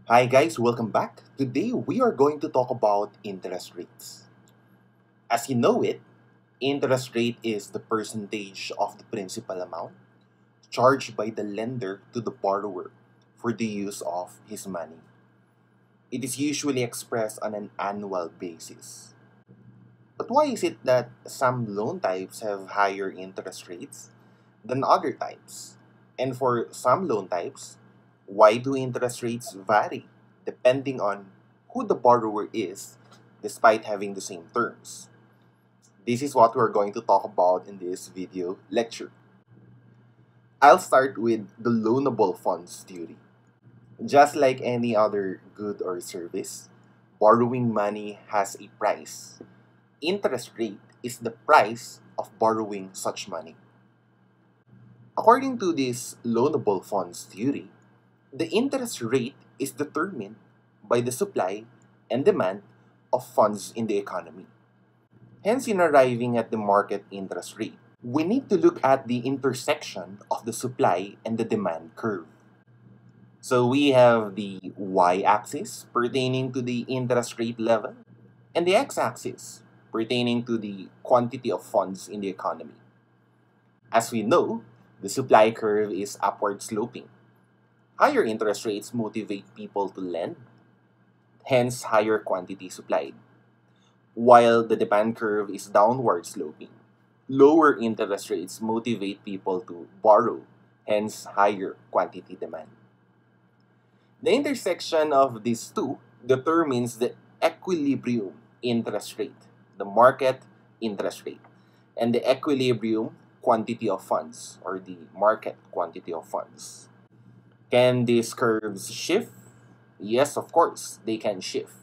Hi guys, welcome back. Today we are going to talk about interest rates. As you know it, interest rate is the percentage of the principal amount charged by the lender to the borrower for the use of his money. It is usually expressed on an annual basis. But why is it that some loan types have higher interest rates than other types? And for some loan types, why do interest rates vary depending on who the borrower is despite having the same terms? This is what we're going to talk about in this video lecture. I'll start with the loanable funds theory. Just like any other good or service, borrowing money has a price. Interest rate is the price of borrowing such money. According to this loanable funds theory, the interest rate is determined by the supply and demand of funds in the economy. Hence, in arriving at the market interest rate, we need to look at the intersection of the supply and the demand curve. So we have the y-axis pertaining to the interest rate level and the x-axis pertaining to the quantity of funds in the economy. As we know, the supply curve is upward sloping. Higher interest rates motivate people to lend, hence higher quantity supplied. While the demand curve is downward sloping, lower interest rates motivate people to borrow, hence higher quantity demand. The intersection of these two determines the equilibrium interest rate, the market interest rate, and the equilibrium quantity of funds or the market quantity of funds. Can these curves shift? Yes, of course, they can shift.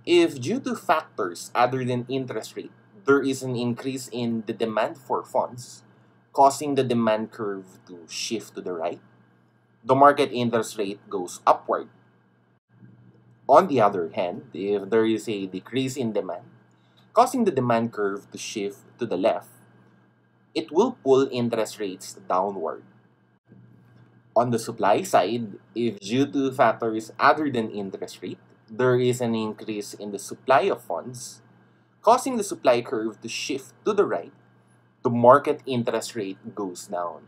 If due to factors other than interest rate, there is an increase in the demand for funds, causing the demand curve to shift to the right, the market interest rate goes upward. On the other hand, if there is a decrease in demand, causing the demand curve to shift to the left, it will pull interest rates downward. On the supply side, if due to factors other than interest rate, there is an increase in the supply of funds, causing the supply curve to shift to the right, the market interest rate goes down.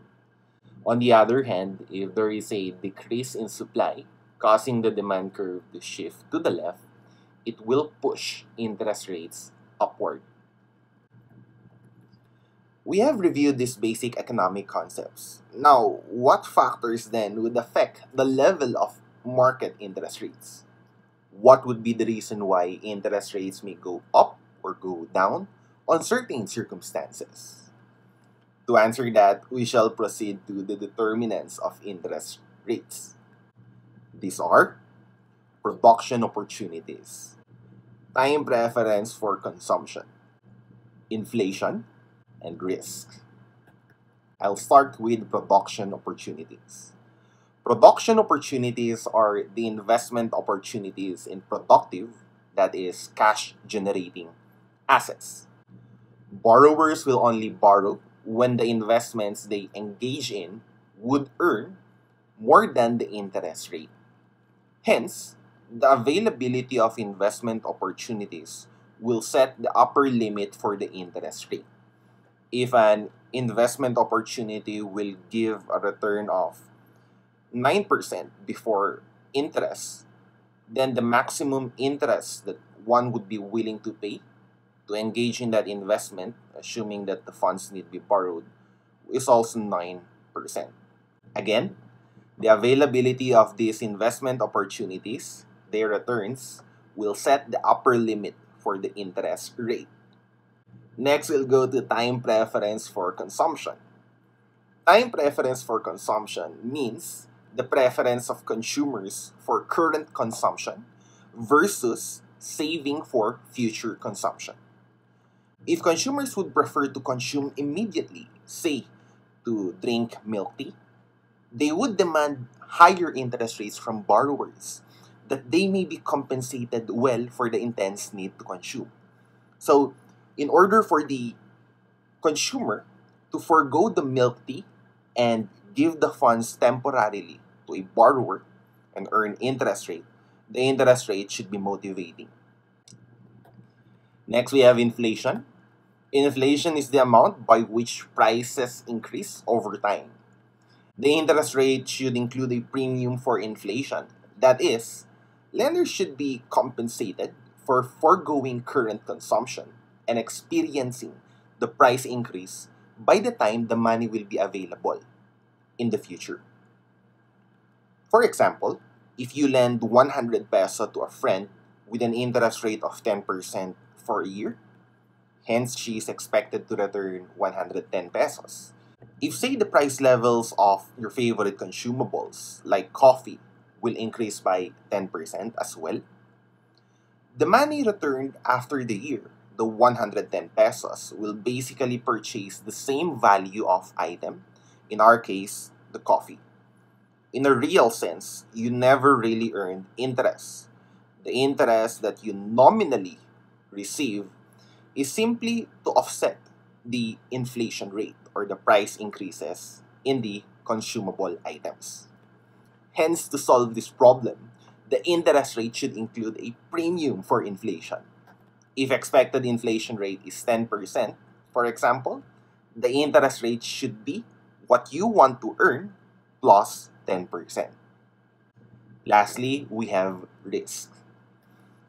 On the other hand, if there is a decrease in supply, causing the demand curve to shift to the left, it will push interest rates upward. We have reviewed these basic economic concepts. Now, what factors then would affect the level of market interest rates? What would be the reason why interest rates may go up or go down on certain circumstances? To answer that, we shall proceed to the determinants of interest rates. These are production opportunities, time preference for consumption, inflation, and risk. I'll start with production opportunities. Production opportunities are the investment opportunities in productive, that is, cash generating assets. Borrowers will only borrow when the investments they engage in would earn more than the interest rate. Hence, the availability of investment opportunities will set the upper limit for the interest rate. If an investment opportunity will give a return of 9% before interest, then the maximum interest that one would be willing to pay to engage in that investment, assuming that the funds need to be borrowed, is also 9%. Again, the availability of these investment opportunities, their returns, will set the upper limit for the interest rate. Next, we'll go to time preference for consumption. Time preference for consumption means the preference of consumers for current consumption versus saving for future consumption. If consumers would prefer to consume immediately, say, to drink milk tea, they would demand higher interest rates from borrowers that they may be compensated well for the intense need to consume. So, in order for the consumer to forego the milk tea and give the funds temporarily to a borrower, and earn interest rate, the interest rate should be motivating. Next, we have inflation. Inflation is the amount by which prices increase over time. The interest rate should include a premium for inflation. That is, lenders should be compensated for foregoing current consumption and experiencing the price increase by the time the money will be available in the future. For example, if you lend 100 peso to a friend with an interest rate of 10% for a year, hence she is expected to return 110 pesos. If say the price levels of your favorite consumables like coffee will increase by 10% as well, the money returned after the year, the 110 pesos, will basically purchase the same value of item, in our case, the coffee. In a real sense, you never really earned interest. The interest that you nominally receive is simply to offset the inflation rate or the price increases in the consumable items. Hence, to solve this problem, the interest rate should include a premium for inflation. If expected inflation rate is 10%, for example, the interest rate should be what you want to earn plus 10%. Lastly, we have risk.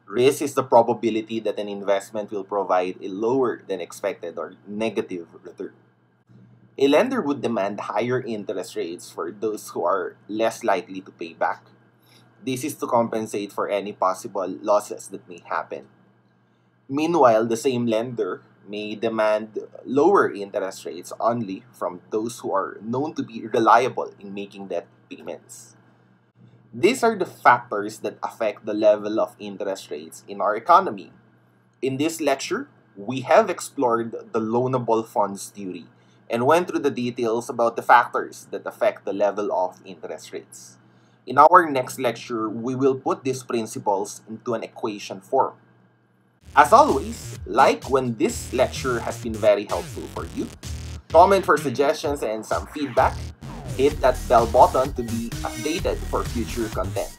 Risk is the probability that an investment will provide a lower than expected or negative return. A lender would demand higher interest rates for those who are less likely to pay back. This is to compensate for any possible losses that may happen. Meanwhile, the same lender may demand lower interest rates only from those who are known to be reliable in making debt payments. These are the factors that affect the level of interest rates in our economy. In this lecture, we have explored the loanable funds theory and went through the details about the factors that affect the level of interest rates. In our next lecture, we will put these principles into an equation form. As always, like when this lecture has been very helpful for you, comment for suggestions and some feedback, hit that bell button to be updated for future content.